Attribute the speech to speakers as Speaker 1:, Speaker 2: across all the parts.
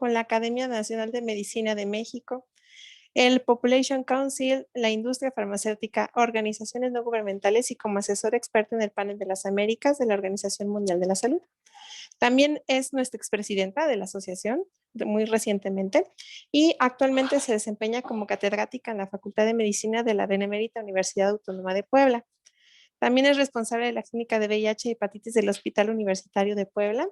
Speaker 1: con la Academia Nacional de Medicina de México, el Population Council, la industria farmacéutica, organizaciones no gubernamentales y como asesor experto en el panel de las Américas de la Organización Mundial de la Salud. También es nuestra expresidenta de la asociación muy recientemente y actualmente se desempeña como catedrática en la Facultad de Medicina de la Benemérita Universidad Autónoma de Puebla. También es responsable de la clínica de VIH y hepatitis del Hospital Universitario de Puebla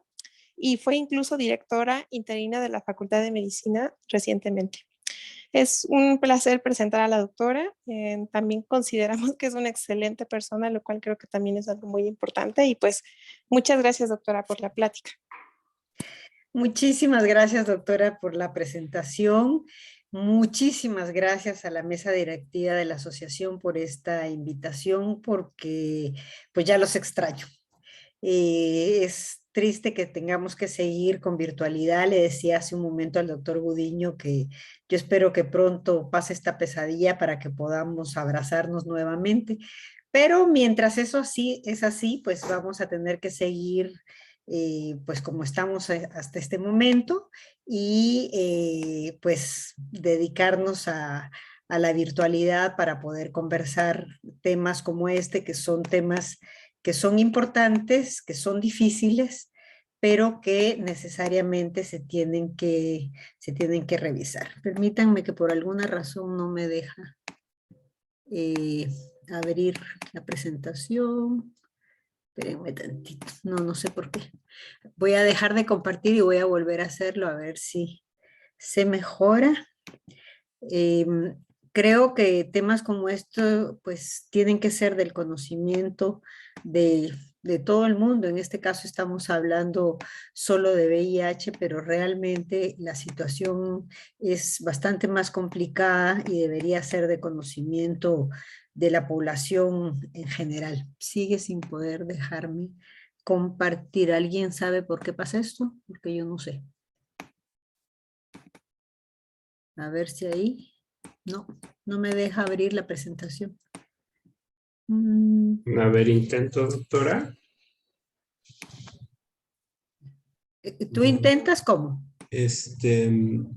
Speaker 1: y fue incluso directora interina de la Facultad de Medicina recientemente. Es un placer presentar a la doctora. También consideramos que es una excelente persona, lo cual creo que también es algo muy importante. Y pues muchas gracias, doctora, por la plática.
Speaker 2: Muchísimas gracias, doctora, por la presentación. Muchísimas gracias a la mesa directiva de la asociación por esta invitación, porque pues ya los extraño. Es triste que tengamos que seguir con virtualidad. Le decía hace un momento al doctor Gudiño que yo espero que pronto pase esta pesadilla para que podamos abrazarnos nuevamente. Pero mientras eso así es así, pues vamos a tener que seguir pues como estamos hasta este momento y pues dedicarnos a la virtualidad para poder conversar temas como este, que son temas que son importantes, que son difíciles, pero que necesariamente se tienen que revisar. Permítanme que por alguna razón no me deja eh, abrir la presentación. Espérenme tantito. No, no sé por qué. Voy a dejar de compartir y voy a volver a hacerlo a ver si se mejora. Creo que temas como esto pues tienen que ser del conocimiento de todo el mundo. En este caso estamos hablando solo de VIH, pero realmente la situación es bastante más complicada y debería ser de conocimiento de la población en general. Sigue sin poder dejarme compartir. ¿Alguien sabe por qué pasa esto? Porque yo no sé. A ver si ahí... No, no me deja abrir la presentación.
Speaker 3: A ver, intento, doctora.
Speaker 2: ¿Tú intentas cómo?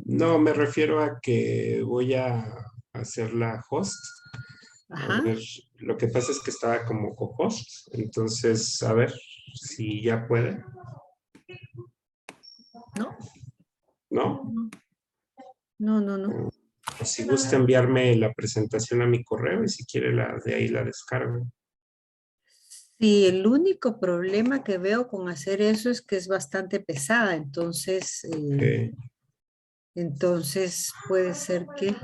Speaker 3: No, me refiero a que voy a hacer la host. A
Speaker 2: Ajá.
Speaker 3: ver, lo que pasa es que estaba como co-host, entonces, a ver si ya puede.
Speaker 2: ¿No?
Speaker 3: ¿No?
Speaker 2: No, no, no.
Speaker 3: O si gusta enviarme la presentación a mi correo y si quiere de ahí la descargo.
Speaker 2: Sí, el único problema que veo con hacer eso es que es bastante pesada, entonces,
Speaker 3: Okay.
Speaker 2: entonces puede ser que...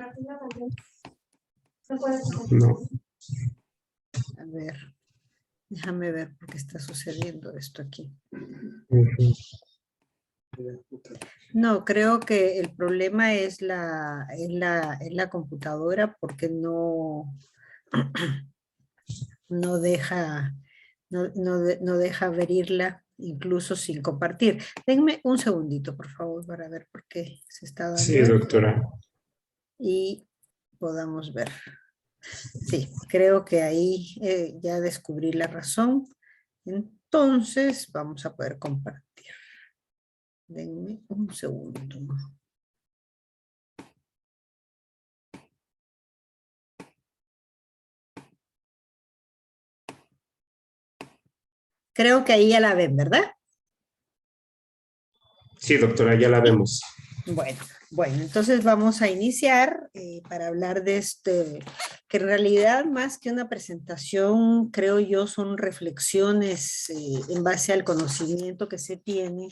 Speaker 3: No.
Speaker 2: A ver, déjame ver por qué está sucediendo esto aquí.
Speaker 3: Ujú.
Speaker 2: No, creo que el problema es es la computadora porque no, no deja, no deja abrirla incluso sin compartir. Denme un segundito, por favor, para ver por qué se está
Speaker 3: Sí,
Speaker 2: dando esto
Speaker 3: doctora.
Speaker 2: y podamos ver. Sí, creo que ahí ya descubrí la razón. Entonces, vamos a poder compartir. Denme un segundo. Creo que ahí ya la ven, ¿verdad?
Speaker 3: Sí, doctora, ya la vemos.
Speaker 2: Bueno, entonces vamos a iniciar para hablar de este, que en realidad más que una presentación, creo yo, son reflexiones en base al conocimiento que se tiene,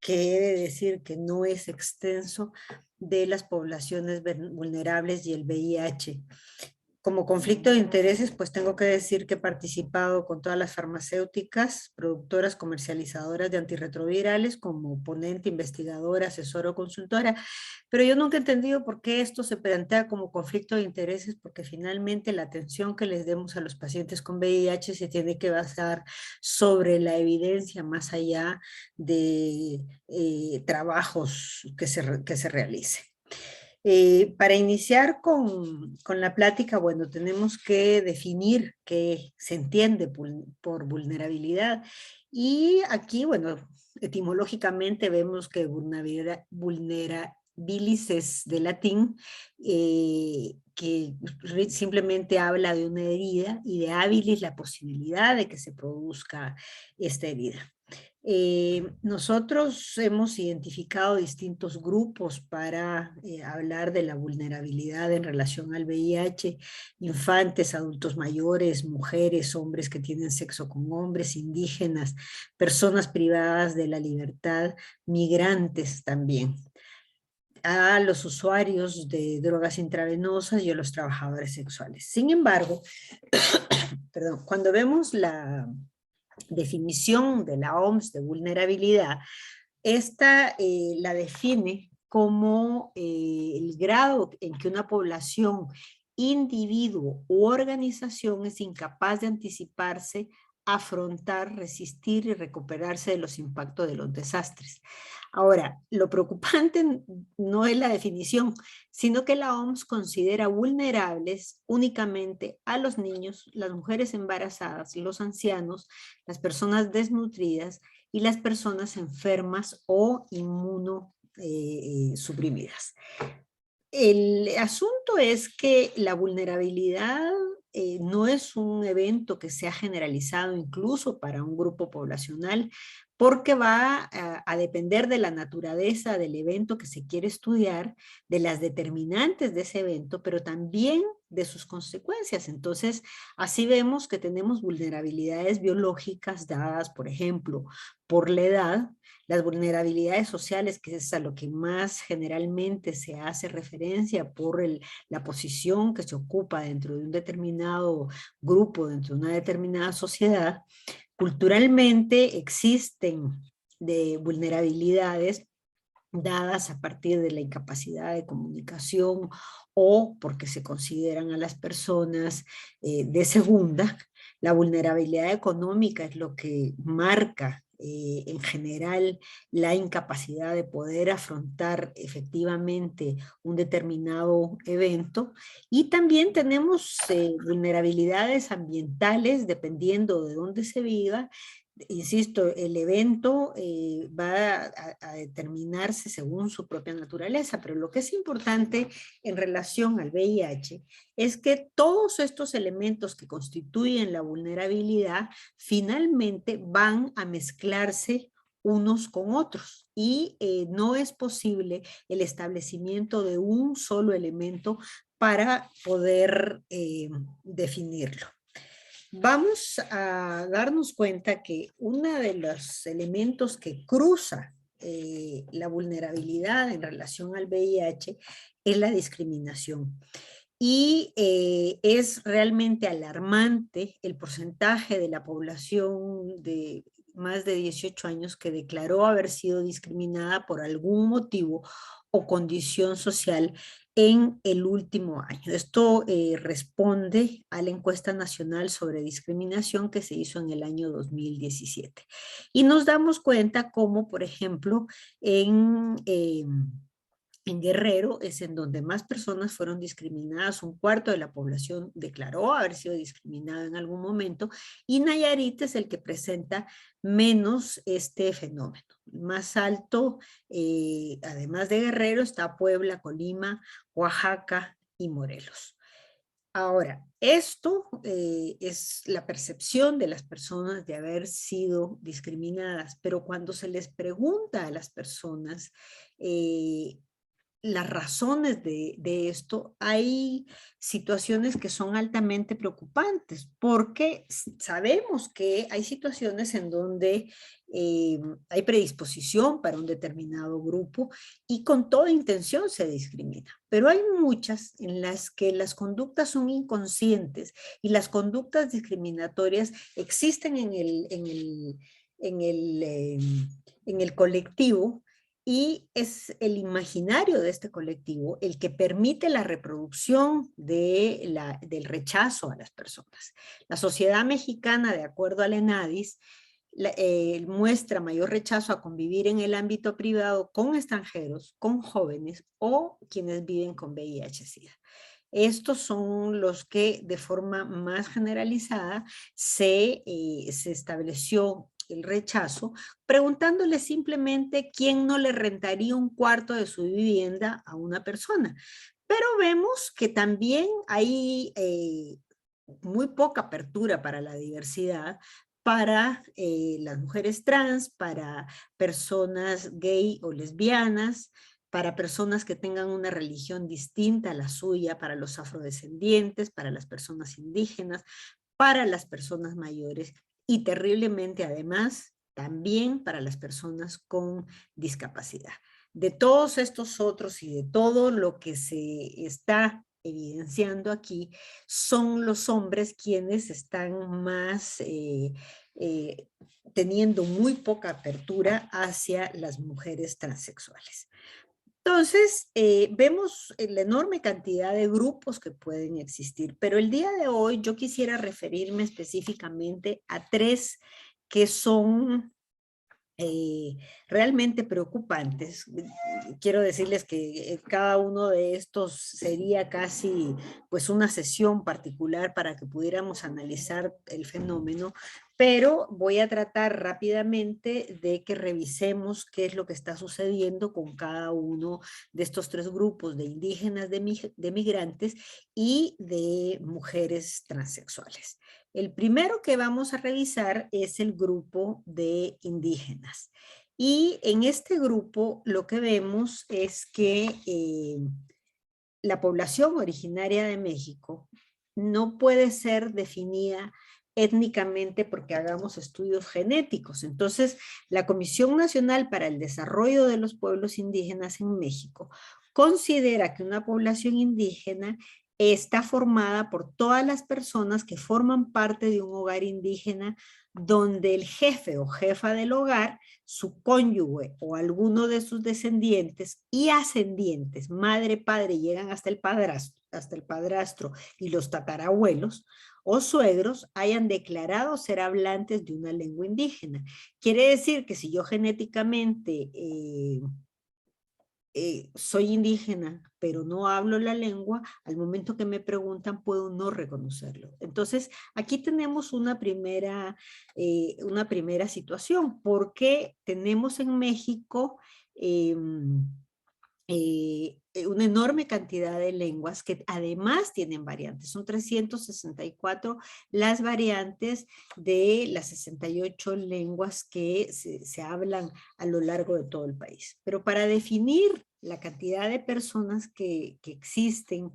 Speaker 2: que he de decir que no es extenso, de las poblaciones vulnerables y el VIH. Como conflicto de intereses, pues tengo que decir que he participado con todas las farmacéuticas, productoras, comercializadoras de antirretrovirales, como ponente, investigadora, asesora o consultora, pero yo nunca he entendido por qué esto se plantea como conflicto de intereses, porque finalmente la atención que les demos a los pacientes con VIH se tiene que basar sobre la evidencia más allá de trabajos que se realicen. Para iniciar con la plática, bueno, tenemos que definir qué se entiende por vulnerabilidad. Y aquí, bueno, etimológicamente vemos que vulnerabilis es de latín, que simplemente habla de una herida, y de habilis la posibilidad de que se produzca esta herida. Nosotros hemos identificado distintos grupos para hablar de la vulnerabilidad en relación al VIH: infantes, adultos mayores, mujeres, hombres que tienen sexo con hombres, indígenas, personas privadas de la libertad, migrantes también, a los usuarios de drogas intravenosas y a los trabajadores sexuales. Sin embargo, perdón, cuando vemos la definición de la OMS de vulnerabilidad, esta la define como el grado en que una población, individuo u organización es incapaz de anticiparse, afrontar, resistir y recuperarse de los impactos de los desastres. Ahora, lo preocupante no es la definición, sino que la OMS considera vulnerables únicamente a los niños, las mujeres embarazadas, los ancianos, las personas desnutridas y las personas enfermas o inmunosuprimidas. El asunto es que la vulnerabilidad no es un evento que sea generalizado incluso para un grupo poblacional, porque va a depender de la naturaleza del evento que se quiere estudiar, de las determinantes de ese evento, pero también de sus consecuencias. Entonces, así vemos que tenemos vulnerabilidades biológicas dadas, por ejemplo, por la edad, las vulnerabilidades sociales, que es a lo que más generalmente se hace referencia por la posición que se ocupa dentro de un determinado grupo, dentro de una determinada sociedad. Culturalmente existen de vulnerabilidades dadas a partir de la incapacidad de comunicación o porque se consideran a las personas de segunda. La vulnerabilidad económica es lo que marca en general la incapacidad de poder afrontar efectivamente un determinado evento. Y también tenemos vulnerabilidades ambientales dependiendo de dónde se viva. Insisto, el evento va a determinarse según su propia naturaleza, pero lo que es importante en relación al VIH es que todos estos elementos que constituyen la vulnerabilidad finalmente van a mezclarse unos con otros, y no es posible el establecimiento de un solo elemento para poder definirlo. Vamos a darnos cuenta que uno de los elementos que cruza la vulnerabilidad en relación al VIH es la discriminación. Y es realmente alarmante el porcentaje de la población de más de 18 años que declaró haber sido discriminada por algún motivo o condición social en el último año. Esto responde a la encuesta nacional sobre discriminación que se hizo en el año 2017. Y nos damos cuenta cómo, por ejemplo, en Guerrero es en donde más personas fueron discriminadas, un cuarto de la población declaró haber sido discriminada en algún momento, y Nayarit es el que presenta menos este fenómeno. Más alto, además de Guerrero, está Puebla, Colima, Oaxaca y Morelos. Ahora, esto es la percepción de las personas de haber sido discriminadas, pero cuando se les pregunta a las personas las razones de esto, hay situaciones que son altamente preocupantes, porque sabemos que hay situaciones en donde hay predisposición para un determinado grupo y con toda intención se discrimina, pero hay muchas en las que las conductas son inconscientes y las conductas discriminatorias existen en el colectivo, y es el imaginario de este colectivo el que permite la reproducción del rechazo a las personas. La sociedad mexicana, de acuerdo al ENADIS, muestra mayor rechazo a convivir en el ámbito privado con extranjeros, con jóvenes o quienes viven con VIH-Sida. Estos son los que de forma más generalizada se estableció el rechazo, preguntándole simplemente quién no le rentaría un cuarto de su vivienda a una persona. Pero vemos que también hay muy poca apertura para la diversidad, para las mujeres trans, para personas gay o lesbianas, para personas que tengan una religión distinta a la suya, para los afrodescendientes, para las personas indígenas, para las personas mayores y terriblemente además también para las personas con discapacidad. De todos estos otros y de todo lo que se está evidenciando aquí, son los hombres quienes están más teniendo muy poca apertura hacia las mujeres transexuales. Entonces, vemos la enorme cantidad de grupos que pueden existir, pero el día de hoy yo quisiera referirme específicamente a 3 que son realmente preocupantes. Quiero decirles que cada uno de estos sería casi pues una sesión particular para que pudiéramos analizar el fenómeno, pero voy a tratar rápidamente de que revisemos qué es lo que está sucediendo con cada uno de estos 3 grupos de indígenas, de migrantes y de mujeres transexuales. El primero que vamos a revisar es el grupo de indígenas. Y en este grupo lo que vemos es que la población originaria de México no puede ser definida étnicamente porque hagamos estudios genéticos. Entonces, la Comisión Nacional para el Desarrollo de los Pueblos Indígenas en México considera que una población indígena está formada por todas las personas que forman parte de un hogar indígena donde el jefe o jefa del hogar, su cónyuge o alguno de sus descendientes y ascendientes, madre, padre, llegan hasta el padrastro y los tatarabuelos o suegros hayan declarado ser hablantes de una lengua indígena. Quiere decir que si yo genéticamente soy indígena, pero no hablo la lengua, al momento que me preguntan puedo no reconocerlo. Entonces, aquí tenemos una primera situación, porque tenemos en México una enorme cantidad de lenguas que además tienen variantes. Son 364 las variantes de las 68 lenguas que se hablan a lo largo de todo el país. Pero para definir la cantidad de personas que existen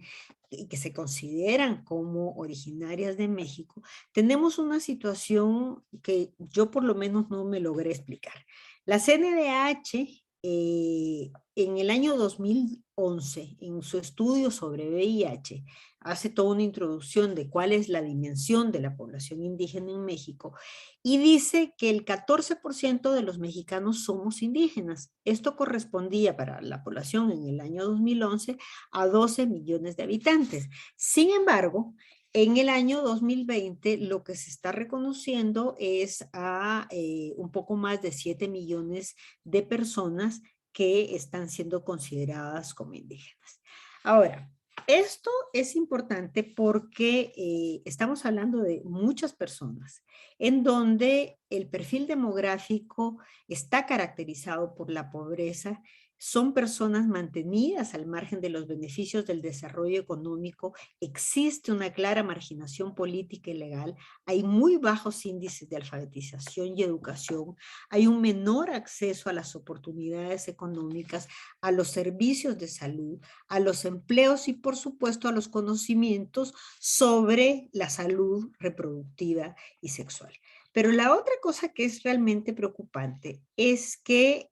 Speaker 2: y que se consideran como originarias de México, tenemos una situación que yo por lo menos no me logré explicar. La CNDH en el año 2011, en su estudio sobre VIH, hace toda una introducción de cuál es la dimensión de la población indígena en México y dice que el 14% de los mexicanos somos indígenas. Esto correspondía para la población en el año 2011 a 12 millones de habitantes. Sin embargo, en el año 2020 lo que se está reconociendo es a un poco más de 7 millones de personas que están siendo consideradas como indígenas. Ahora, esto es importante porque estamos hablando de muchas personas en donde el perfil demográfico está caracterizado por la pobreza. Son personas mantenidas al margen de los beneficios del desarrollo económico, existe una clara marginación política y legal, hay muy bajos índices de alfabetización y educación, hay un menor acceso a las oportunidades económicas, a los servicios de salud, a los empleos y por supuesto a los conocimientos sobre la salud reproductiva y sexual. Pero la otra cosa que es realmente preocupante es que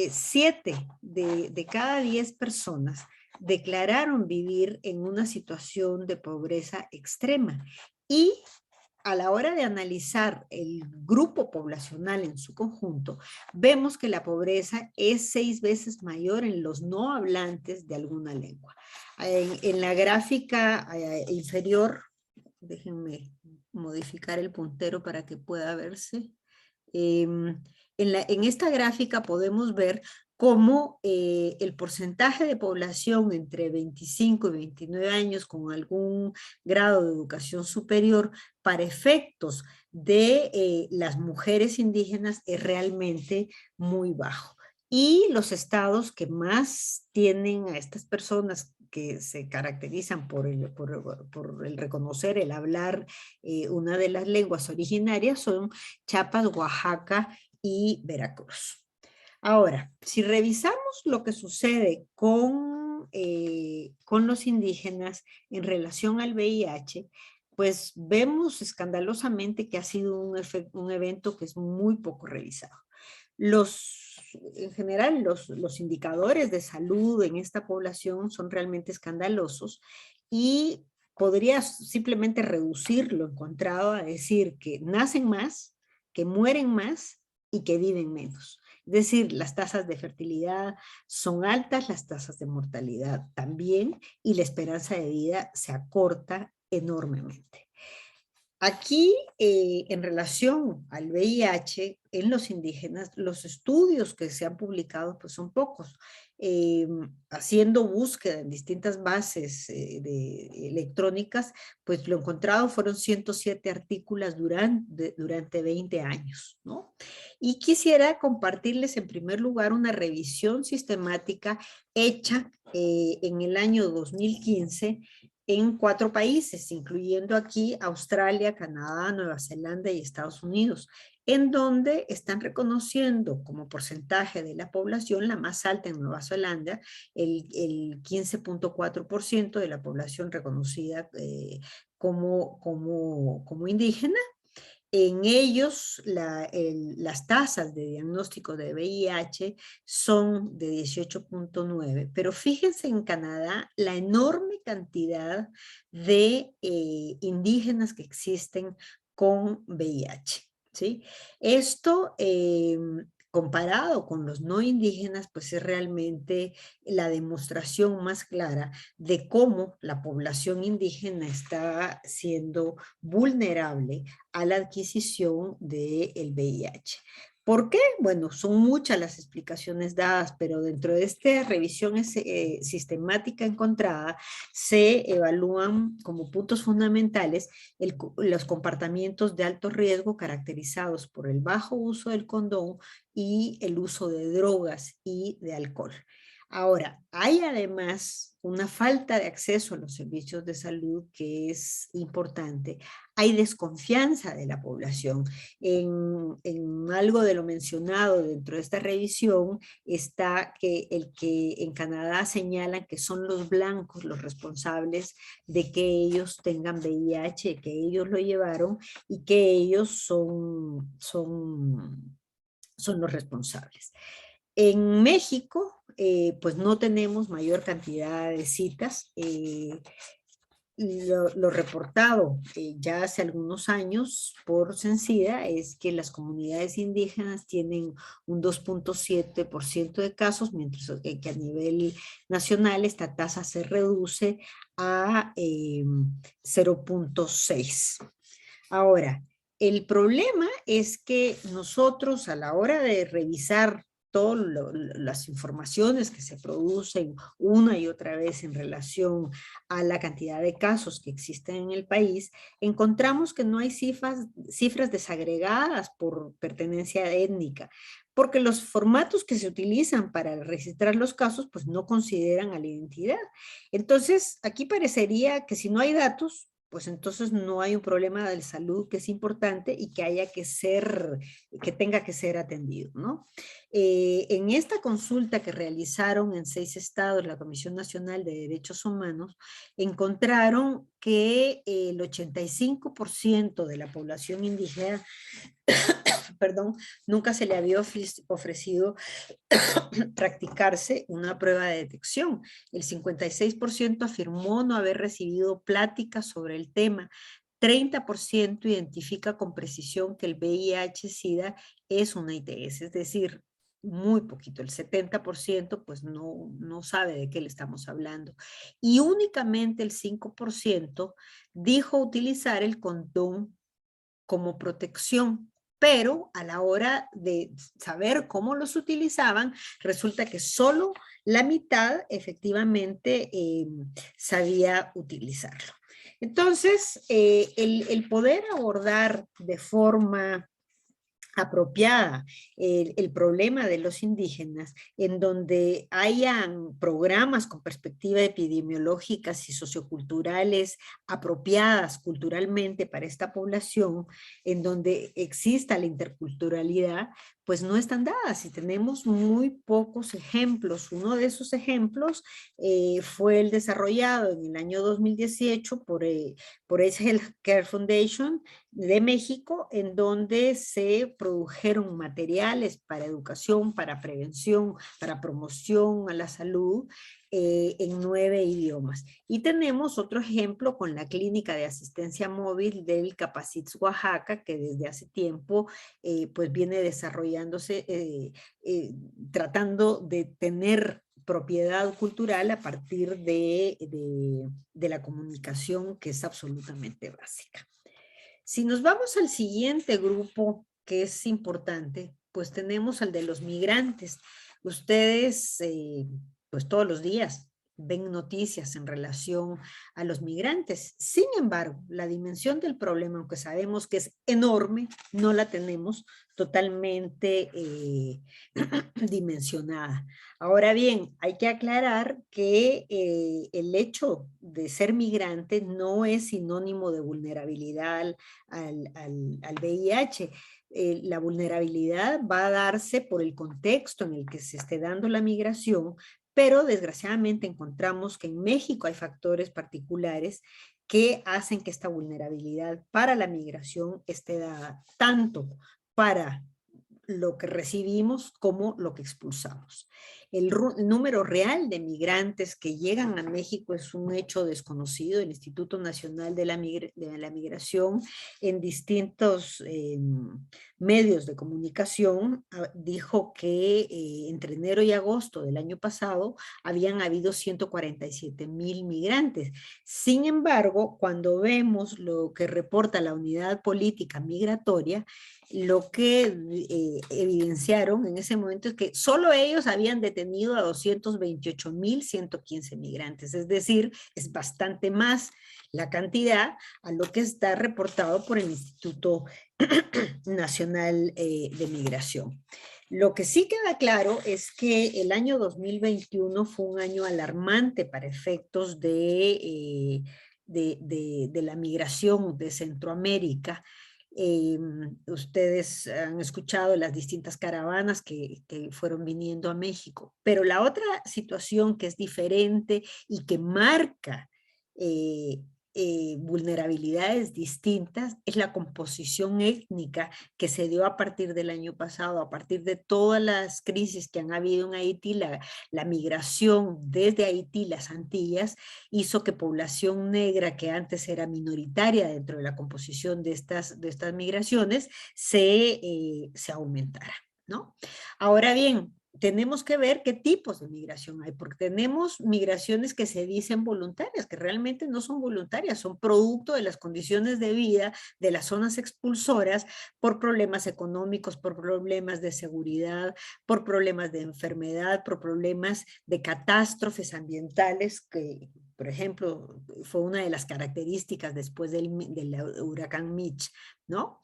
Speaker 2: 7 de cada 10 personas declararon vivir en una situación de pobreza extrema y a la hora de analizar el grupo poblacional en su conjunto, vemos que la pobreza es 6 veces mayor en los no hablantes de alguna lengua. En la gráfica inferior, déjenme modificar el puntero para que pueda verse. En esta gráfica podemos ver cómo el porcentaje de población entre 25 y 29 años con algún grado de educación superior para efectos de las mujeres indígenas es realmente muy bajo. Y los estados que más tienen a estas personas que se caracterizan por el reconocer, el hablar una de las lenguas originarias son Chiapas, Oaxaca y Veracruz. Ahora, si revisamos lo que sucede con los indígenas en relación al VIH, pues vemos escandalosamente que ha sido un evento que es muy poco revisado. En general, los indicadores de salud en esta población son realmente escandalosos y podría simplemente reducir lo encontrado a decir que nacen más, que mueren más y que viven menos. Es decir, las tasas de fertilidad son altas, las tasas de mortalidad también, y la esperanza de vida se acorta enormemente. Aquí, en relación al VIH en los indígenas, los estudios que se han publicado pues son pocos. Haciendo búsqueda en distintas bases electrónicas, pues lo encontrado fueron 107 artículos durante 20 años, ¿no? Y quisiera compartirles en primer lugar una revisión sistemática hecha en el año 2015 en 4 países, incluyendo aquí Australia, Canadá, Nueva Zelanda y Estados Unidos, en donde están reconociendo como porcentaje de la población, la más alta en Nueva Zelanda, el 15.4% de la población reconocida como indígena. En ellos, las tasas de diagnóstico de VIH son de 18.9, pero fíjense en Canadá la enorme cantidad de indígenas que existen con VIH, ¿sí? Esto, comparado con los no indígenas, pues es realmente la demostración más clara de cómo la población indígena está siendo vulnerable a la adquisición del VIH. ¿Por qué? Bueno, son muchas las explicaciones dadas, pero dentro de esta revisión sistemática encontrada se evalúan como puntos fundamentales los comportamientos de alto riesgo caracterizados por el bajo uso del condón y el uso de drogas y de alcohol. Ahora, hay además una falta de acceso a los servicios de salud que es importante. Hay desconfianza de la población. En algo de lo mencionado dentro de esta revisión está que en Canadá señalan que son los blancos los responsables de que ellos tengan VIH, que ellos lo llevaron y que ellos son los responsables. En México, pues no tenemos mayor cantidad de citas. Lo reportado ya hace algunos años por Censida es que las comunidades indígenas tienen un 2.7% de casos, mientras que a nivel nacional esta tasa se reduce a 0.6. Ahora, el problema es que nosotros a la hora de revisar todas las informaciones que se producen una y otra vez en relación a la cantidad de casos que existen en el país, encontramos que no hay cifras desagregadas por pertenencia étnica, porque los formatos que se utilizan para registrar los casos pues no consideran a la identidad. Entonces, aquí parecería que si no hay datos, pues entonces no hay un problema de salud que es importante y que tenga que ser atendido, ¿no? En esta consulta que realizaron en 6 estados la Comisión Nacional de Derechos Humanos, encontraron que el 85% de la población indígena perdón, nunca se le había ofrecido practicarse una prueba de detección. El 56% afirmó no haber recibido pláticas sobre el tema. 30% identifica con precisión que el VIH-Sida es una ITS, es decir, muy poquito, el 70% pues no sabe de qué le estamos hablando. Y únicamente el 5% dijo utilizar el condón como protección, pero a la hora de saber cómo los utilizaban, resulta que solo la mitad efectivamente sabía utilizarlo. Entonces, el poder abordar de forma apropiada el problema de los indígenas, en donde hayan programas con perspectiva epidemiológicas y socioculturales apropiadas culturalmente para esta población, en donde exista la interculturalidad, pues no están dadas y tenemos muy pocos ejemplos. Uno de esos ejemplos fue el desarrollado en el año 2018 por Ace Healthcare Foundation de México, en donde se produjeron materiales para educación, para prevención, para promoción a la salud en 9 idiomas. Y tenemos otro ejemplo con la clínica de asistencia móvil del Capacits Oaxaca, que desde hace tiempo pues viene desarrollándose, tratando de tener propiedad cultural a partir de la comunicación, que es absolutamente básica. Si nos vamos al siguiente grupo que es importante, pues tenemos al de los migrantes. Ustedes, pues todos los días ven noticias en relación a los migrantes. Sin embargo, la dimensión del problema, aunque sabemos que es enorme, no la tenemos totalmente dimensionada. Ahora bien, hay que aclarar que el hecho de ser migrante no es sinónimo de vulnerabilidad al VIH. La vulnerabilidad va a darse por el contexto en el que se esté dando la migración, pero desgraciadamente encontramos que en México hay factores particulares que hacen que esta vulnerabilidad para la migración esté dada tanto para lo que recibimos como lo que expulsamos. El número real de migrantes que llegan a México es un hecho desconocido. El Instituto Nacional de la Migración en distintos medios de comunicación dijo que entre enero y agosto del año pasado habían habido 147,000 migrantes. Sin embargo, cuando vemos lo que reporta la Unidad Política Migratoria, lo que evidenciaron en ese momento es que solo ellos habían detenido a 228,115 migrantes, es decir, es bastante más la cantidad a lo que está reportado por el Instituto Nacional de Migración. Lo que sí queda claro es que el año 2021 fue un año alarmante para efectos de la migración de Centroamérica. Ustedes han escuchado las distintas caravanas que fueron viniendo a México, pero la otra situación que es diferente y que marca vulnerabilidades distintas es la composición étnica que se dio a partir del año pasado, a partir de todas las crisis que han habido en Haití. La migración desde Haití, las Antillas, hizo que población negra, que antes era minoritaria dentro de la composición de estas migraciones, se aumentara, ¿no? Ahora bien, tenemos que ver qué tipos de migración hay, porque tenemos migraciones que se dicen voluntarias, que realmente no son voluntarias, son producto de las condiciones de vida de las zonas expulsoras por problemas económicos, por problemas de seguridad, por problemas de enfermedad, por problemas de catástrofes ambientales, que por ejemplo fue una de las características después del huracán Mitch, ¿no?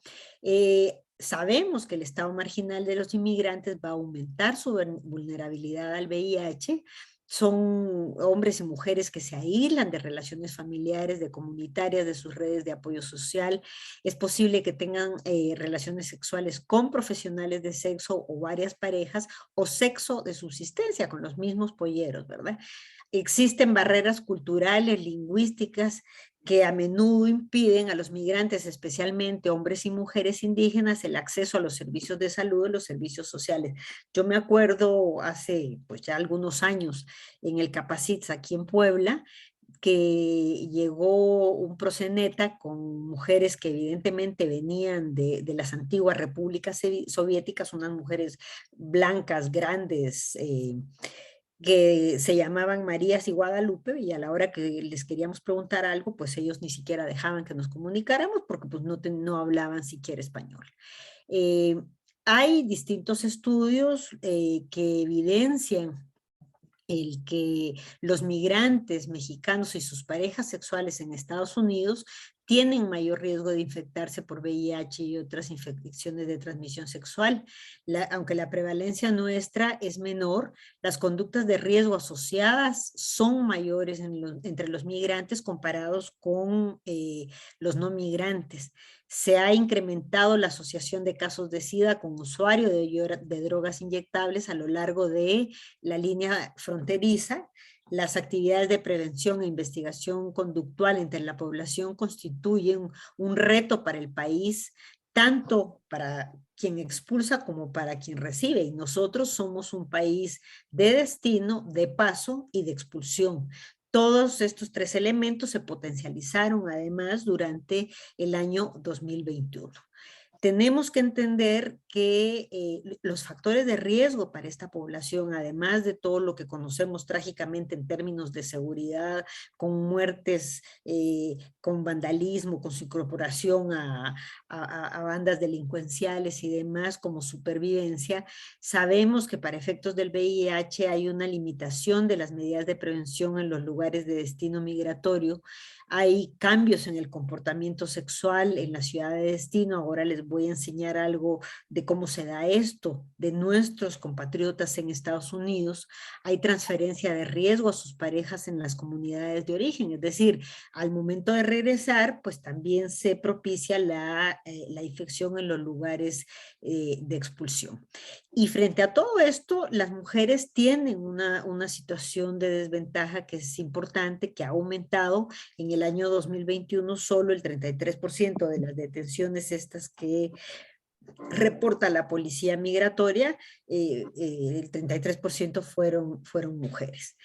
Speaker 2: Sabemos que el estado marginal de los inmigrantes va a aumentar su vulnerabilidad al VIH. Son hombres y mujeres que se aíslan de relaciones familiares, de comunitarias, de sus redes de apoyo social. Es posible que tengan relaciones sexuales con profesionales de sexo o varias parejas, o sexo de subsistencia con los mismos polleros, ¿verdad? Existen barreras culturales, lingüísticas, que a menudo impiden a los migrantes, especialmente hombres y mujeres indígenas, el acceso a los servicios de salud y los servicios sociales. Yo me acuerdo hace pues ya algunos años en el Capacits aquí en Puebla, que llegó un proxeneta con mujeres que evidentemente venían de las antiguas repúblicas soviéticas, unas mujeres blancas, grandes, que se llamaban Marías y Guadalupe, y a la hora que les queríamos preguntar algo, pues ellos ni siquiera dejaban que nos comunicáramos porque pues no hablaban siquiera español. Eh, Hay distintos estudios que evidencian el que los migrantes mexicanos y sus parejas sexuales en Estados Unidos tienen mayor riesgo de infectarse por VIH y otras infecciones de transmisión sexual. Aunque la prevalencia nuestra es menor, las conductas de riesgo asociadas son mayores entre los migrantes comparados con los no migrantes. Se ha incrementado la asociación de casos de SIDA con usuario de drogas inyectables a lo largo de la línea fronteriza. Las actividades de prevención e investigación conductual entre la población constituyen un reto para el país, tanto para quien expulsa como para quien recibe. Y nosotros somos un país de destino, de paso y de expulsión. Todos estos tres elementos se potencializaron además durante el año 2021. Tenemos que entender que los factores de riesgo para esta población, además de todo lo que conocemos trágicamente en términos de seguridad, con muertes, con vandalismo, con su incorporación a bandas delincuenciales y demás como supervivencia, sabemos que para efectos del VIH hay una limitación de las medidas de prevención en los lugares de destino migratorio. Hay cambios en el comportamiento sexual en la ciudad de destino. Ahora les voy a enseñar algo de cómo se da esto de nuestros compatriotas en Estados Unidos. Hay transferencia de riesgo a sus parejas en las comunidades de origen, es decir, al momento de regresar, pues también se propicia la infección en los lugares de expulsión. Y frente a todo esto, las mujeres tienen una situación de desventaja que es importante, que ha aumentado. En el año 2021 solo el 33% de las detenciones estas que reporta la policía migratoria, el 33% fueron mujeres.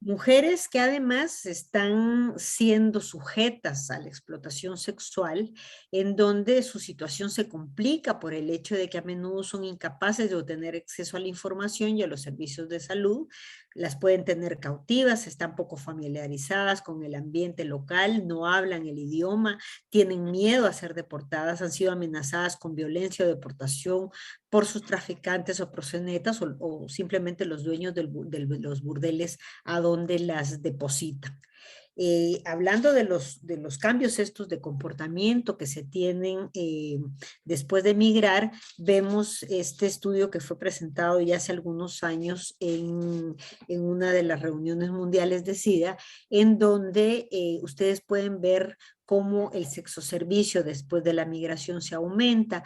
Speaker 2: Mujeres que además están siendo sujetas a la explotación sexual, en donde su situación se complica por el hecho de que a menudo son incapaces de obtener acceso a la información y a los servicios de salud. Las pueden tener cautivas, están poco familiarizadas con el ambiente local, no hablan el idioma, tienen miedo a ser deportadas, han sido amenazadas con violencia o deportación por sus traficantes o proxenetas o simplemente los dueños de los burdeles a donde las depositan. Hablando de los cambios estos de comportamiento que se tienen después de migrar, vemos este estudio que fue presentado ya hace algunos años en una de las reuniones mundiales de SIDA, en donde ustedes pueden ver cómo el sexoservicio después de la migración se aumenta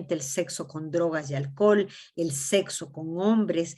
Speaker 2: el sexo con drogas y alcohol, el sexo con hombres.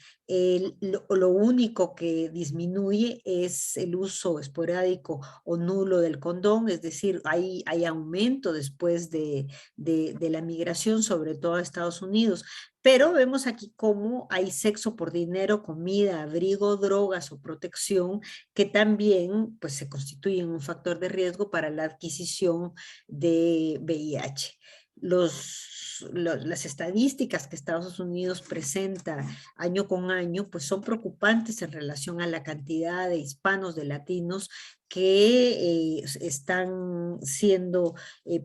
Speaker 2: Lo único que disminuye es el uso esporádico o nulo del condón, es decir, hay aumento después de la migración, sobre todo a Estados Unidos. Pero vemos aquí cómo hay sexo por dinero, comida, abrigo, drogas o protección, que también pues, se constituyen un factor de riesgo para la adquisición de VIH. Las estadísticas que Estados Unidos presenta año con año pues son preocupantes en relación a la cantidad de hispanos, de latinos que están siendo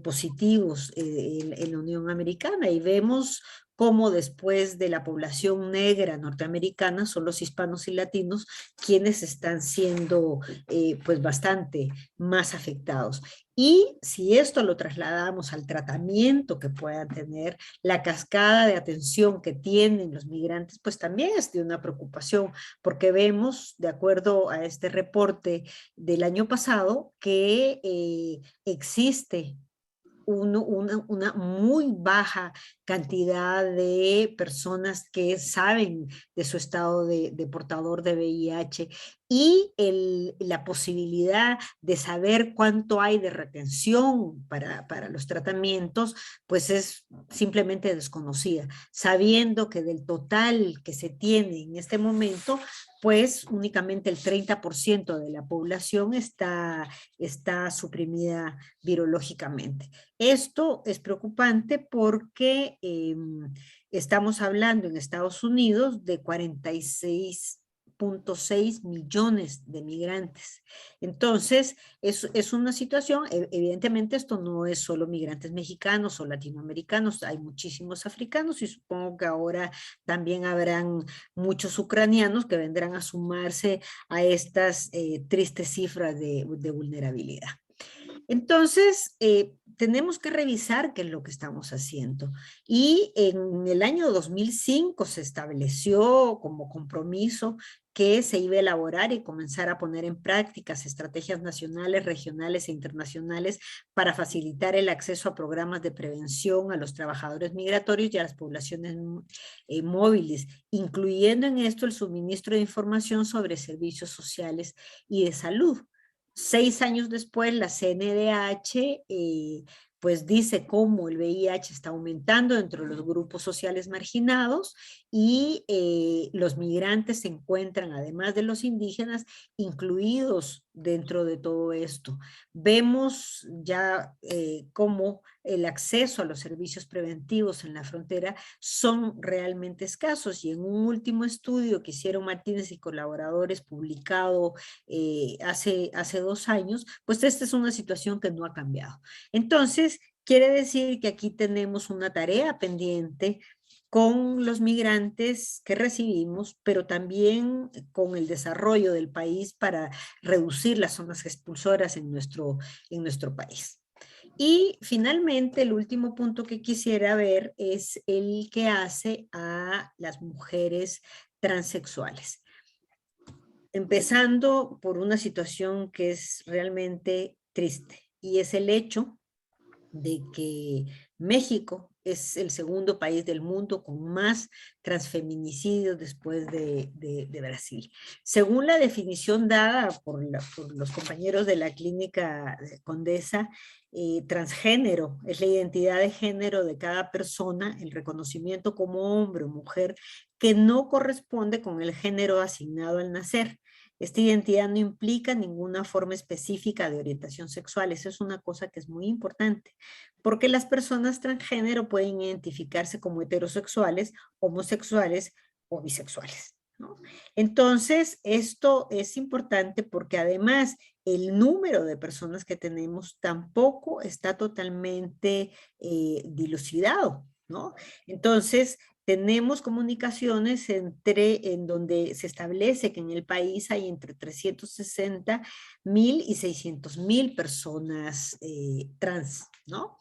Speaker 2: positivos en la Unión Americana, y vemos cómo después de la población negra norteamericana son los hispanos y latinos quienes están siendo pues bastante más afectados. Y si esto lo trasladamos al tratamiento que puedan tener, la cascada de atención que tienen los migrantes, pues también es de una preocupación, porque vemos, de acuerdo a este reporte del año pasado, que existe una muy baja cantidad de personas que saben de su estado de portador de VIH, y la posibilidad de saber cuánto hay de retención para los tratamientos, pues es simplemente desconocida, sabiendo que del total que se tiene en este momento, pues únicamente el 30% de la población está suprimida virológicamente. Esto es preocupante porque estamos hablando en Estados Unidos de 46.6 millones de migrantes. Entonces, es una situación, evidentemente esto no es solo migrantes mexicanos o latinoamericanos, hay muchísimos africanos y supongo que ahora también habrán muchos ucranianos que vendrán a sumarse a estas tristes cifras de vulnerabilidad. Entonces, tenemos que revisar qué es lo que estamos haciendo. Y en el año 2005 se estableció como compromiso que se iba a elaborar y comenzar a poner en prácticas estrategias nacionales, regionales e internacionales para facilitar el acceso a programas de prevención a los trabajadores migratorios y a las poblaciones móviles, incluyendo en esto el suministro de información sobre servicios sociales y de salud. 6 años después, la CNDH pues dice cómo el VIH está aumentando dentro de los grupos sociales marginados y los migrantes se encuentran, además de los indígenas, incluidos dentro de todo esto. Vemos ya cómo el acceso a los servicios preventivos en la frontera son realmente escasos, y en un último estudio que hicieron Martínez y colaboradores publicado hace 2 años, pues esta es una situación que no ha cambiado. Entonces, quiere decir que aquí tenemos una tarea pendiente con los migrantes que recibimos, pero también con el desarrollo del país para reducir las zonas expulsoras en nuestro país. Y finalmente, el último punto que quisiera ver es el que hace a las mujeres transexuales. Empezando por una situación que es realmente triste, y es el hecho de que México es el segundo país del mundo con más transfeminicidios después de Brasil. Según la definición dada por los compañeros de la clínica Condesa, transgénero es la identidad de género de cada persona, el reconocimiento como hombre o mujer que no corresponde con el género asignado al nacer. Esta identidad no implica ninguna forma específica de orientación sexual. Eso es una cosa que es muy importante, porque las personas transgénero pueden identificarse como heterosexuales, homosexuales o bisexuales, ¿no? Entonces, esto es importante porque además el número de personas que tenemos tampoco está totalmente dilucidado, ¿no? Entonces, tenemos comunicaciones en donde se establece que en el país hay entre 360.000 y 600.000 personas trans, ¿no?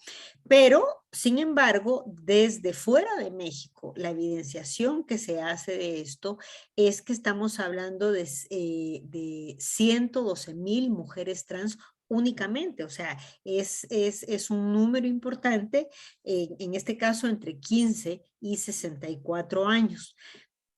Speaker 2: Pero, sin embargo, desde fuera de México, la evidenciación que se hace de esto es que estamos hablando de 112.000 mujeres trans únicamente, o sea, es un número importante, en este caso entre 15 y 64 años.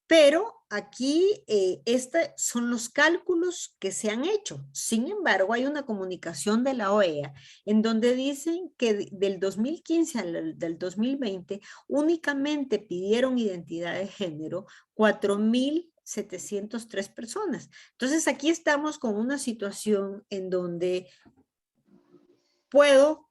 Speaker 2: Pero aquí estos son los cálculos que se han hecho. Sin embargo, hay una comunicación de la OEA en donde dicen que del 2015 al del 2020 únicamente pidieron identidad de género 4.703 personas. Entonces aquí estamos con una situación en donde puedo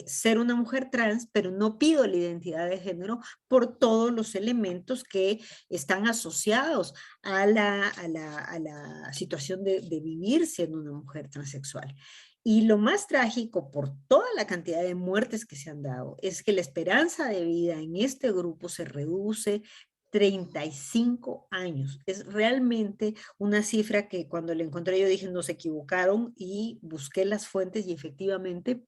Speaker 2: ser una mujer trans, pero no pido la identidad de género por todos los elementos que están asociados a la situación de vivir siendo una mujer transexual. Y lo más trágico, por toda la cantidad de muertes que se han dado, es que la esperanza de vida en este grupo se reduce 35 años. Es realmente una cifra que cuando la encontré yo dije, nos equivocaron, y busqué las fuentes y efectivamente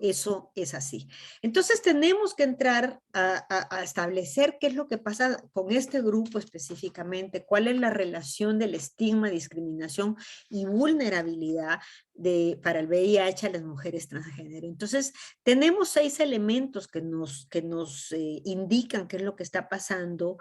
Speaker 2: eso es así. Entonces tenemos que entrar a establecer qué es lo que pasa con este grupo específicamente, cuál es la relación del estigma, discriminación y vulnerabilidad para el VIH a las mujeres transgénero. Entonces tenemos 6 elementos que nos indican qué es lo que está pasando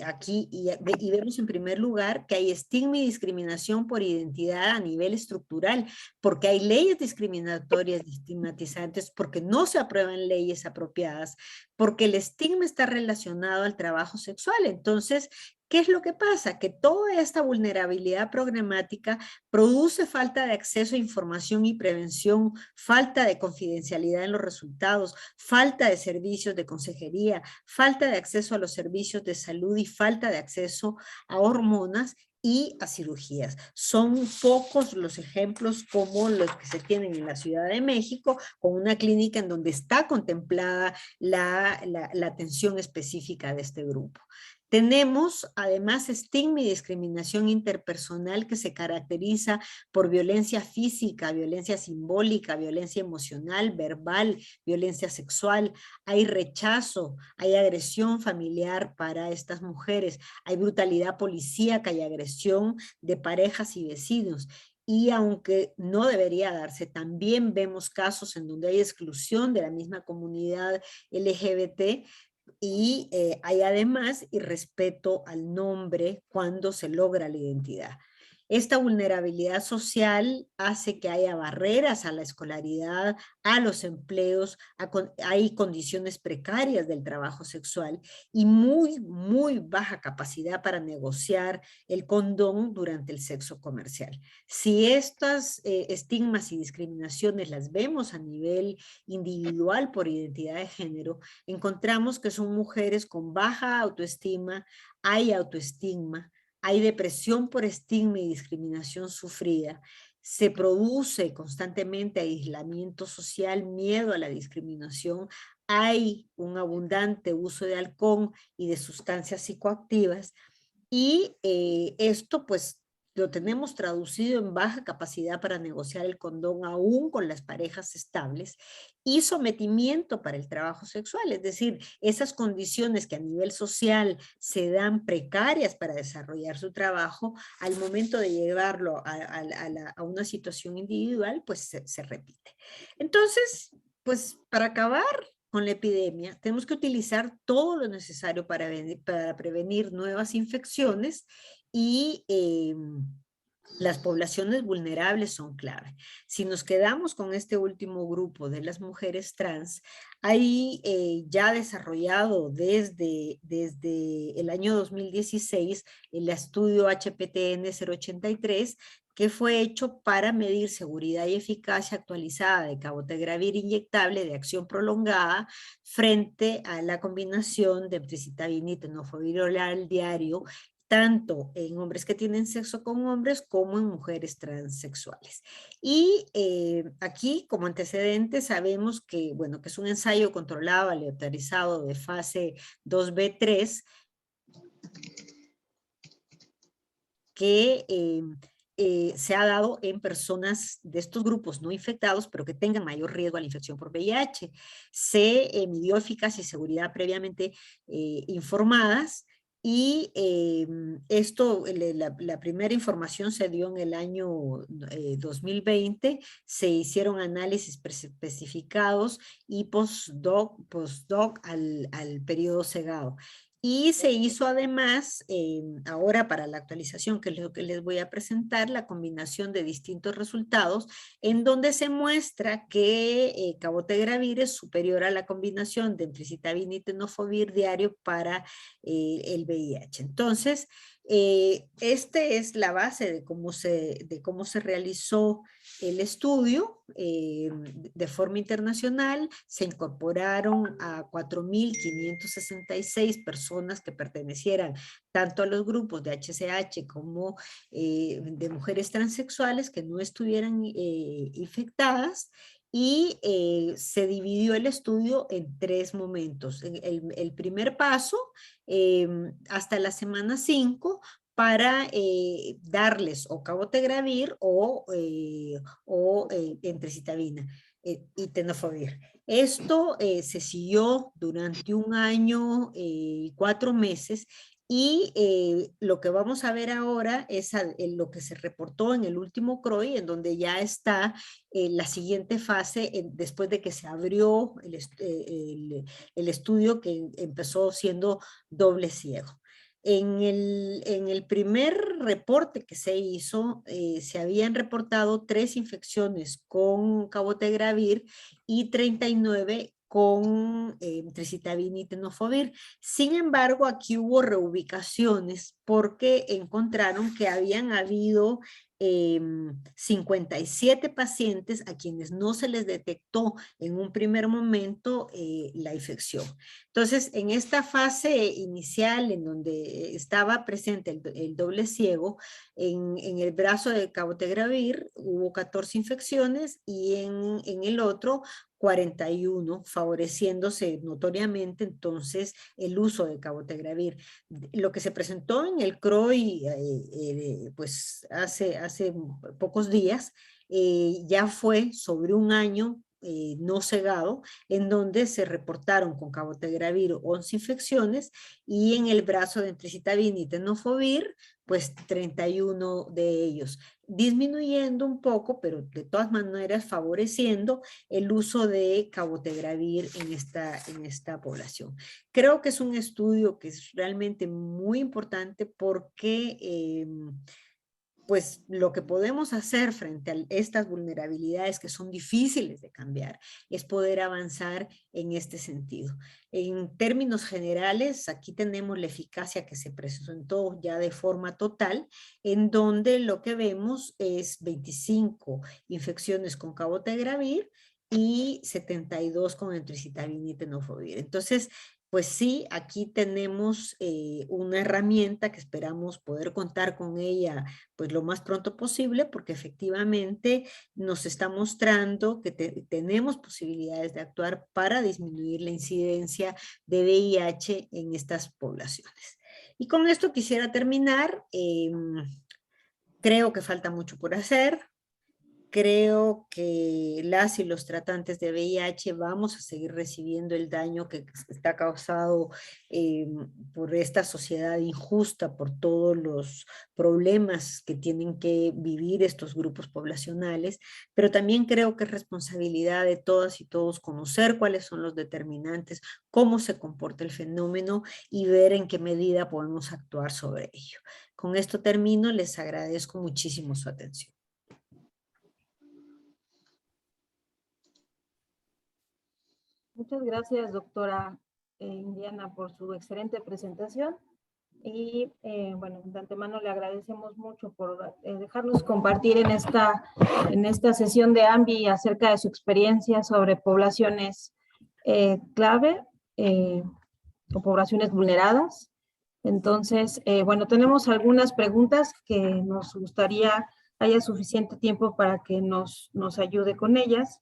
Speaker 2: aquí, y vemos en primer lugar que hay estigma y discriminación por identidad a nivel estructural, porque hay leyes discriminatorias y estigmatizantes, porque no se aprueban leyes apropiadas, porque el estigma está relacionado al trabajo sexual. Entonces, ¿Qué es lo que pasa? Que toda esta vulnerabilidad programática produce falta de acceso a información y prevención, falta de confidencialidad en los resultados, falta de servicios de consejería, falta de acceso a los servicios de salud y falta de acceso a hormonas y a cirugías. Son pocos los ejemplos como los que se tienen en la Ciudad de México, con una clínica en donde está contemplada la atención específica de este grupo. Tenemos además estigma y discriminación interpersonal que se caracteriza por violencia física, violencia simbólica, violencia emocional, verbal, violencia sexual. Hay rechazo, hay agresión familiar para estas mujeres, hay brutalidad policíaca y agresión de parejas y vecinos. Y aunque no debería darse, también vemos casos en donde hay exclusión de la misma comunidad LGBT y hay además irrespeto al nombre cuando se logra la identidad. Esta vulnerabilidad social hace que haya barreras a la escolaridad, a los empleos, hay condiciones precarias del trabajo sexual y muy baja capacidad para negociar el condón durante el sexo comercial. Si estas estigmas y discriminaciones las vemos a nivel individual por identidad de género, encontramos que son mujeres con baja autoestima, hay autoestigma, hay depresión por estigma y discriminación sufrida, se produce constantemente aislamiento social, miedo a la discriminación, hay un abundante uso de alcohol y de sustancias psicoactivas y esto pues lo tenemos traducido en baja capacidad para negociar el condón aún con las parejas estables y sometimiento para el trabajo sexual, es decir, esas condiciones que a nivel social se dan precarias para desarrollar su trabajo, al momento de llevarlo a una situación individual, pues se repite. Entonces, pues para acabar con la epidemia, tenemos que utilizar todo lo necesario para prevenir nuevas infecciones y las poblaciones vulnerables son clave. Si nos quedamos con este último grupo de las mujeres trans, hay ya desarrollado desde el año 2016 el estudio HPTN 083, que fue hecho para medir seguridad y eficacia actualizada de cabotegravir inyectable de acción prolongada frente a la combinación de emtricitabina y tenofovir oral diario tanto en hombres que tienen sexo con hombres como en mujeres transexuales. Y aquí, como antecedente, sabemos que, bueno, que es un ensayo controlado, aleatorizado de fase 2B3, que se ha dado en personas de estos grupos no infectados, pero que tengan mayor riesgo a la infección por VIH. Se midió eficacia y seguridad previamente informadas, y esto, la primera información se dio en el año 2020, se hicieron análisis especificados y postdoc al periodo cegado. Y se hizo además, ahora para la actualización, que es lo que les voy a presentar, la combinación de distintos resultados, en donde se muestra que cabotegravir es superior a la combinación de emtricitabina y tenofovir diario para el VIH. Entonces, esta es la base de cómo se realizó el estudio de forma internacional. Se incorporaron a 4.566 personas que pertenecieran tanto a los grupos de HCH como de mujeres transexuales que no estuvieran infectadas, y se dividió el estudio en 3 momentos. El primer paso, hasta la semana 5, para darles o cabotegravir o emtricitabina y tenofovir. Esto se siguió durante 1 año y 4 meses, y lo que vamos a ver ahora es lo que se reportó en el último CROI, en donde ya está la siguiente fase, después de que se abrió el estudio, que empezó siendo doble ciego. En el primer reporte que se hizo, se habían reportado 3 infecciones con cabotegravir y 39 con emtricitabina y tenofovir. Sin embargo, aquí hubo reubicaciones porque encontraron que habían habido 57 pacientes a quienes no se les detectó en un primer momento la infección. Entonces, en esta fase inicial en donde estaba presente el doble ciego, en el brazo de cabotegravir hubo 14 infecciones y en el otro 41, favoreciéndose notoriamente entonces el uso de cabotegravir. Lo que se presentó en el CROI pues hace pocos días ya fue sobre un año no cegado, en donde se reportaron con cabotegravir 11 infecciones y en el brazo de entricitabina y tenofovir pues 31 de ellos, disminuyendo un poco, pero de todas maneras favoreciendo el uso de cabotegravir en esta población. Creo que es un estudio que es realmente muy importante porque pues lo que podemos hacer frente a estas vulnerabilidades que son difíciles de cambiar es poder avanzar en este sentido. En términos generales, aquí tenemos la eficacia que se presentó ya de forma total, en donde lo que vemos es 25 infecciones con cabotegravir y 72 con entricitabina y tenofovir. Entonces, pues sí, aquí tenemos una herramienta que esperamos poder contar con ella pues lo más pronto posible, porque efectivamente nos está mostrando que tenemos posibilidades de actuar para disminuir la incidencia de VIH en estas poblaciones. Y con esto quisiera terminar. Creo que falta mucho por hacer. Creo que las y los tratantes de VIH vamos a seguir recibiendo el daño que está causado por esta sociedad injusta, por todos los problemas que tienen que vivir estos grupos poblacionales, pero también creo que es responsabilidad de todas y todos conocer cuáles son los determinantes, cómo se comporta el fenómeno y ver en qué medida podemos actuar sobre ello. Con esto termino, les agradezco muchísimo su atención.
Speaker 4: Muchas gracias, doctora Indiana, por su excelente presentación. Y bueno, de antemano le agradecemos mucho por dejarnos compartir en esta sesión de AMBI acerca de su experiencia sobre poblaciones clave o poblaciones vulneradas. Entonces, bueno, tenemos algunas preguntas que nos gustaría haya suficiente tiempo para que nos ayude con ellas.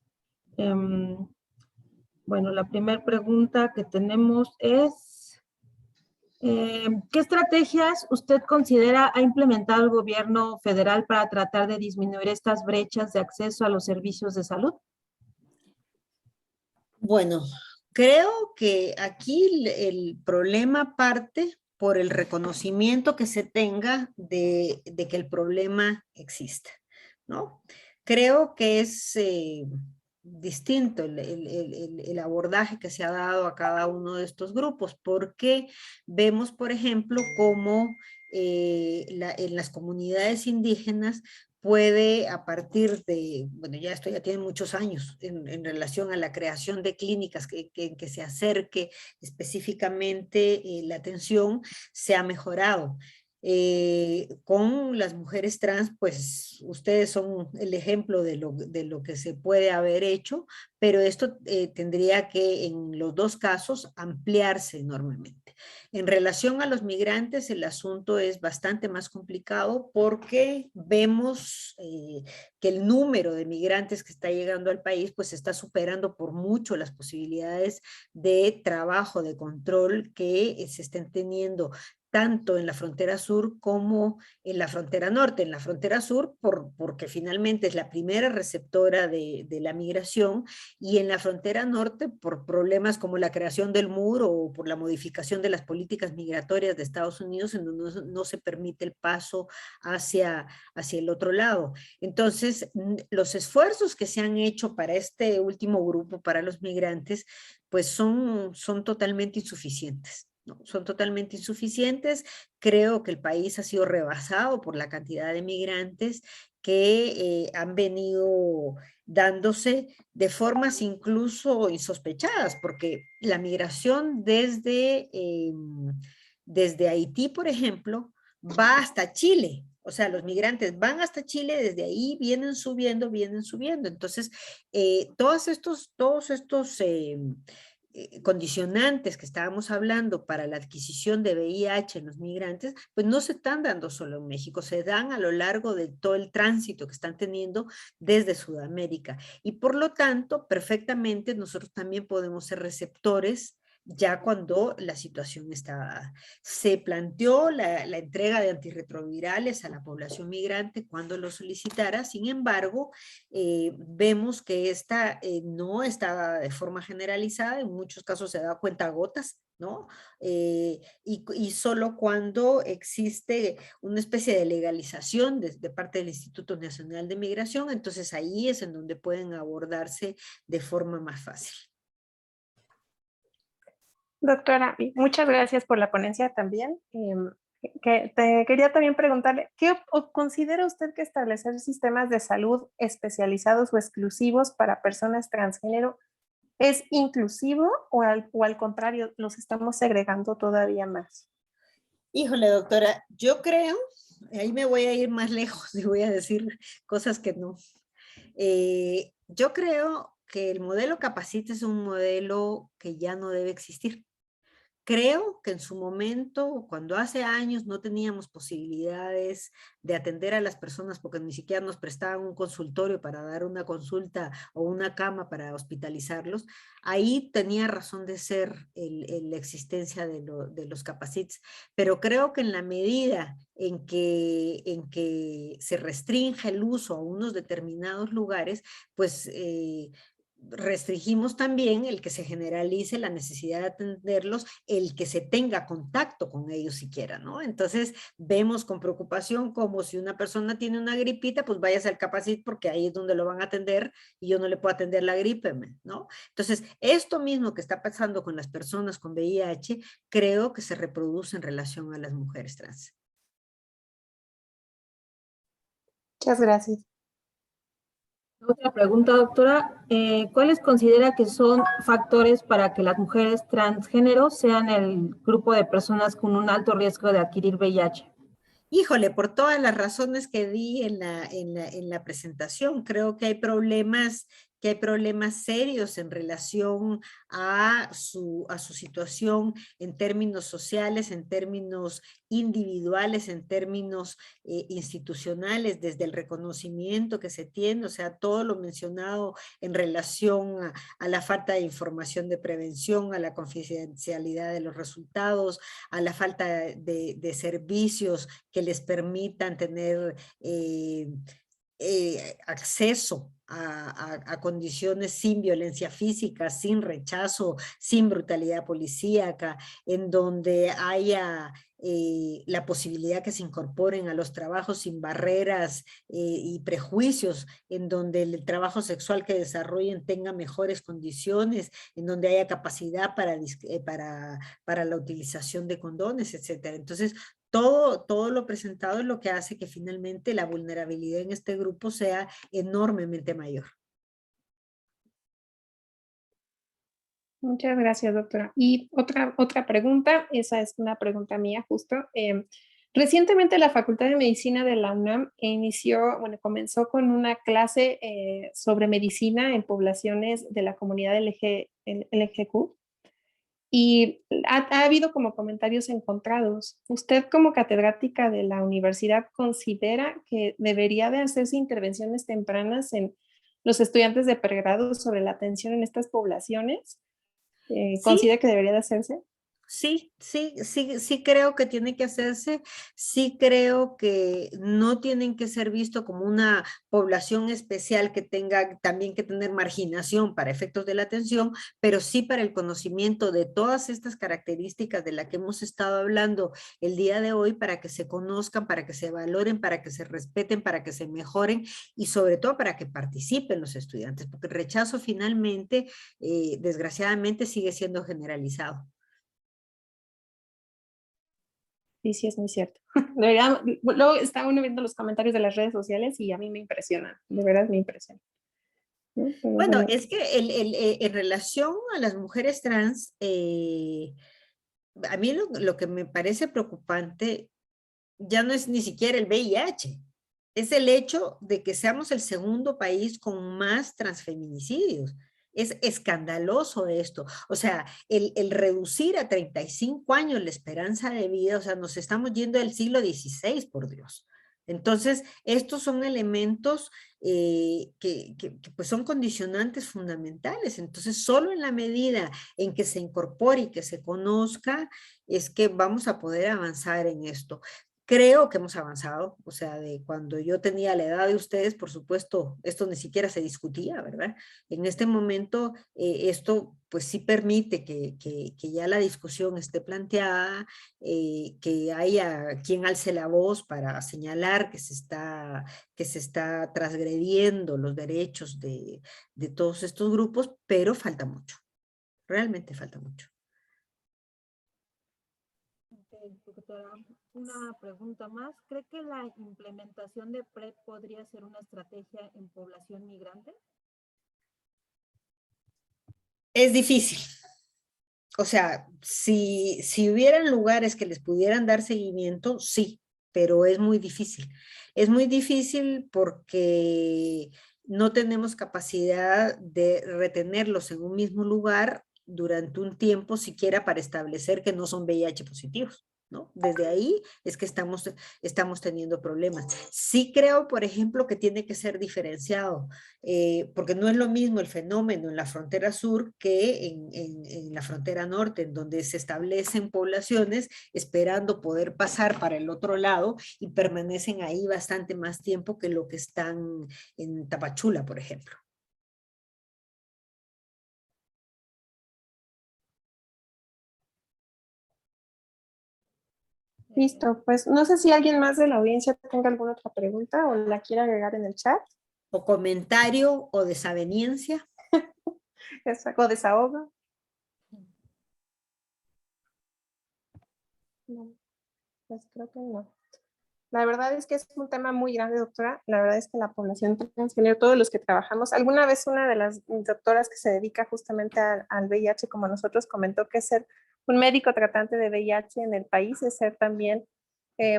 Speaker 4: Bueno, la primera pregunta que tenemos es, ¿qué estrategias usted considera ha implementado el gobierno federal para tratar de disminuir estas brechas de acceso a los servicios de salud?
Speaker 2: Bueno, creo que aquí el problema parte por el reconocimiento que se tenga de que el problema existe, ¿no? Creo que es distinto el abordaje que se ha dado a cada uno de estos grupos, porque vemos, por ejemplo, cómo en las comunidades indígenas puede a partir de, bueno, ya esto ya tiene muchos años en relación a la creación de clínicas que se acerque específicamente la atención, se ha mejorado. Con las mujeres trans, pues ustedes son el ejemplo de lo que se puede haber hecho, pero esto tendría que en los dos casos ampliarse enormemente. En relación a los migrantes, el asunto es bastante más complicado porque vemos que el número de migrantes que está llegando al país pues está superando por mucho las posibilidades de trabajo, de control que se estén teniendo tanto en la frontera sur como en la frontera norte. En la frontera sur, porque finalmente es la primera receptora de la migración, y en la frontera norte por problemas como la creación del muro o por la modificación de las políticas migratorias de Estados Unidos, en donde no se permite el paso hacia el otro lado. Entonces, los esfuerzos que se han hecho para este último grupo, para los migrantes, pues son totalmente insuficientes. No, son totalmente insuficientes. Creo que el país ha sido rebasado por la cantidad de migrantes que han venido dándose de formas incluso insospechadas, porque la migración desde Haití, por ejemplo, va hasta Chile. O sea, los migrantes van hasta Chile, desde ahí vienen subiendo, vienen subiendo. Entonces, todos estos condicionantes que estábamos hablando para la adquisición de VIH en los migrantes, pues no se están dando solo en México, se dan a lo largo de todo el tránsito que están teniendo desde Sudamérica. Y por lo tanto, perfectamente nosotros también podemos ser receptores ya cuando la situación está. Se planteó la entrega de antirretrovirales a la población migrante cuando lo solicitara, sin embargo, vemos que esta no está de forma generalizada, en muchos casos se da cuenta gotas, ¿no? Y solo cuando existe una especie de legalización de parte del Instituto Nacional de Migración, entonces ahí es en donde pueden abordarse de forma más fácil.
Speaker 1: Doctora, muchas gracias por la ponencia también. Te quería también preguntarle, ¿considera usted que establecer sistemas de salud especializados o exclusivos para personas transgénero es inclusivo o al contrario, los estamos segregando todavía más?
Speaker 2: Híjole, doctora, yo creo, ahí me voy a ir más lejos y voy a decir cosas que no. Yo creo que el modelo Capacita es un modelo que ya no debe existir. Creo que en su momento, cuando hace años no teníamos posibilidades de atender a las personas porque ni siquiera nos prestaban un consultorio para dar una consulta o una cama para hospitalizarlos, ahí tenía razón de ser la existencia de los Capacits. Pero creo que en la medida en que se restringe el uso a unos determinados lugares, pues restringimos también el que se generalice la necesidad de atenderlos, el que se tenga contacto con ellos siquiera, ¿no? Entonces vemos con preocupación como si una persona tiene una gripita, pues váyase al Capacit porque ahí es donde lo van a atender y yo no le puedo atender la gripe, ¿no? Entonces, esto mismo que está pasando con las personas con VIH, creo que se reproduce en relación a las mujeres trans.
Speaker 1: Muchas gracias.
Speaker 4: Otra pregunta, doctora. ¿Cuáles considera que son factores para que las mujeres transgénero sean el grupo de personas con un alto riesgo de adquirir VIH?
Speaker 2: Híjole, por todas las razones que di en la presentación, creo que hay problemas serios en relación a su situación en términos sociales, en términos individuales, en términos institucionales, desde el reconocimiento que se tiene, o sea, todo lo mencionado en relación a la falta de información de prevención, a la confidencialidad de los resultados, a la falta de servicios que les permitan tener acceso a condiciones sin violencia física, sin rechazo, sin brutalidad policíaca, en donde haya la posibilidad que se incorporen a los trabajos sin barreras y prejuicios, en donde el trabajo sexual que desarrollen tenga mejores condiciones, en donde haya capacidad para la utilización de condones, etc. Entonces, todo lo presentado es lo que hace que finalmente la vulnerabilidad en este grupo sea enormemente mayor.
Speaker 1: Muchas gracias, doctora. Y otra pregunta, esa es una pregunta mía justo. Recientemente la Facultad de Medicina de la UNAM comenzó con una clase sobre medicina en poblaciones de la comunidad LGBTQ. Y ha habido como comentarios encontrados. ¿Usted como catedrática de la universidad considera que debería de hacerse intervenciones tempranas en los estudiantes de pregrado sobre la atención en estas poblaciones? ¿Considera que debería de hacerse?
Speaker 2: Sí creo que tiene que hacerse, sí creo que no tienen que ser visto como una población especial que tenga también que tener marginación para efectos de la atención, pero sí para el conocimiento de todas estas características de las que hemos estado hablando el día de hoy, para que se conozcan, para que se valoren, para que se respeten, para que se mejoren y sobre todo para que participen los estudiantes, porque el rechazo finalmente, desgraciadamente, sigue siendo generalizado.
Speaker 1: Sí, es muy cierto. De verdad, luego está uno viendo los comentarios de las redes sociales y a mí me impresiona, de verdad me impresiona.
Speaker 2: Bueno, es que en relación a las mujeres trans, a mí lo que me parece preocupante ya no es ni siquiera el VIH, es el hecho de que seamos el segundo país con más transfeminicidios. Es escandaloso esto. O sea, el reducir a 35 años la esperanza de vida, o sea, nos estamos yendo del siglo XVI, por Dios. Entonces, estos son elementos pues son condicionantes fundamentales. Entonces, solo en la medida en que se incorpore y que se conozca, es que vamos a poder avanzar en esto. Creo que hemos avanzado, o sea, de cuando yo tenía la edad de ustedes, por supuesto, esto ni siquiera se discutía, ¿verdad? En este momento, esto pues sí permite que ya la discusión esté planteada, que haya quien alce la voz para señalar que se está transgrediendo los derechos de todos estos grupos, pero falta mucho, realmente falta mucho.
Speaker 4: Doctora, una pregunta más. ¿Cree que la implementación de PrEP podría ser una estrategia en población migrante?
Speaker 2: Es difícil. O sea, si hubieran lugares que les pudieran dar seguimiento, sí, pero es muy difícil. Es muy difícil porque no tenemos capacidad de retenerlos en un mismo lugar durante un tiempo siquiera para establecer que no son VIH positivos, ¿no? Desde ahí es que estamos teniendo problemas. Sí creo, por ejemplo, que tiene que ser diferenciado, porque no es lo mismo el fenómeno en la frontera sur que en la frontera norte, en donde se establecen poblaciones esperando poder pasar para el otro lado y permanecen ahí bastante más tiempo que lo que están en Tapachula, por ejemplo.
Speaker 1: Listo, pues no sé si alguien más de la audiencia tenga alguna otra pregunta o la quiera agregar en el chat.
Speaker 2: O comentario o desaveniencia.
Speaker 1: O desahogo. No, pues creo que no. La verdad es que es un tema muy grande, doctora. La verdad es que la población transgénero, todos los que trabajamos, alguna vez una de las doctoras que se dedica justamente al VIH, como nosotros, comentó que ser un médico tratante de VIH en el país es ser también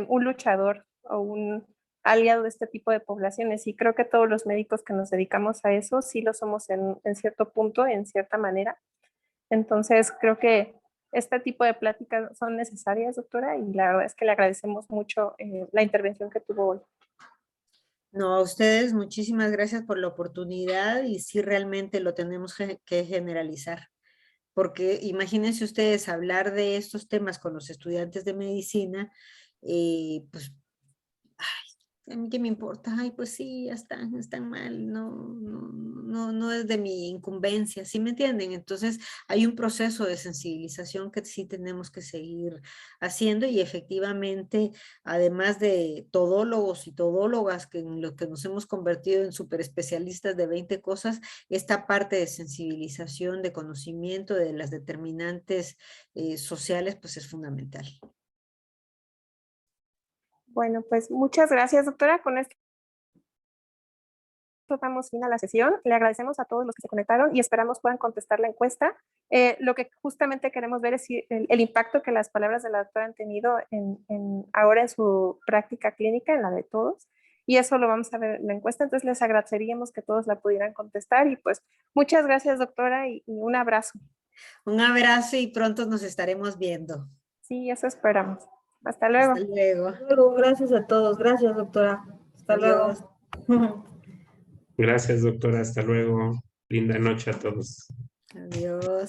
Speaker 1: un luchador o un aliado de este tipo de poblaciones. Y creo que todos los médicos que nos dedicamos a eso sí lo somos en cierto punto, en cierta manera. Entonces, creo que este tipo de pláticas son necesarias, doctora, y la verdad es que le agradecemos mucho la intervención que tuvo hoy.
Speaker 2: No, a ustedes muchísimas gracias por la oportunidad y sí realmente lo tenemos que generalizar. Porque imagínense ustedes hablar de estos temas con los estudiantes de medicina, pues a mí qué me importa, ay, pues sí, ya están mal, no es de mi incumbencia, ¿sí me entienden? Entonces hay un proceso de sensibilización que sí tenemos que seguir haciendo y efectivamente, además de todólogos y todólogas que en lo que nos hemos convertido en súper especialistas de 20 cosas, esta parte de sensibilización, de conocimiento de las determinantes sociales, pues es fundamental.
Speaker 1: Bueno, pues muchas gracias, doctora. Con esto damos fin a la sesión. Le agradecemos a todos los que se conectaron y esperamos puedan contestar la encuesta. Lo que justamente queremos ver es si el impacto que las palabras de la doctora han tenido ahora en su práctica clínica, en la de todos. Y eso lo vamos a ver en la encuesta. Entonces les agradeceríamos que todos la pudieran contestar. Y pues muchas gracias, doctora, y un abrazo.
Speaker 2: Un abrazo y pronto nos estaremos viendo.
Speaker 1: Sí, eso esperamos. Hasta luego.
Speaker 2: Hasta luego.
Speaker 4: Hasta luego. Gracias a todos. Gracias, doctora. Hasta
Speaker 2: Adiós.
Speaker 4: luego.
Speaker 3: Gracias, doctora. Hasta luego. Linda noche a todos.
Speaker 2: Adiós.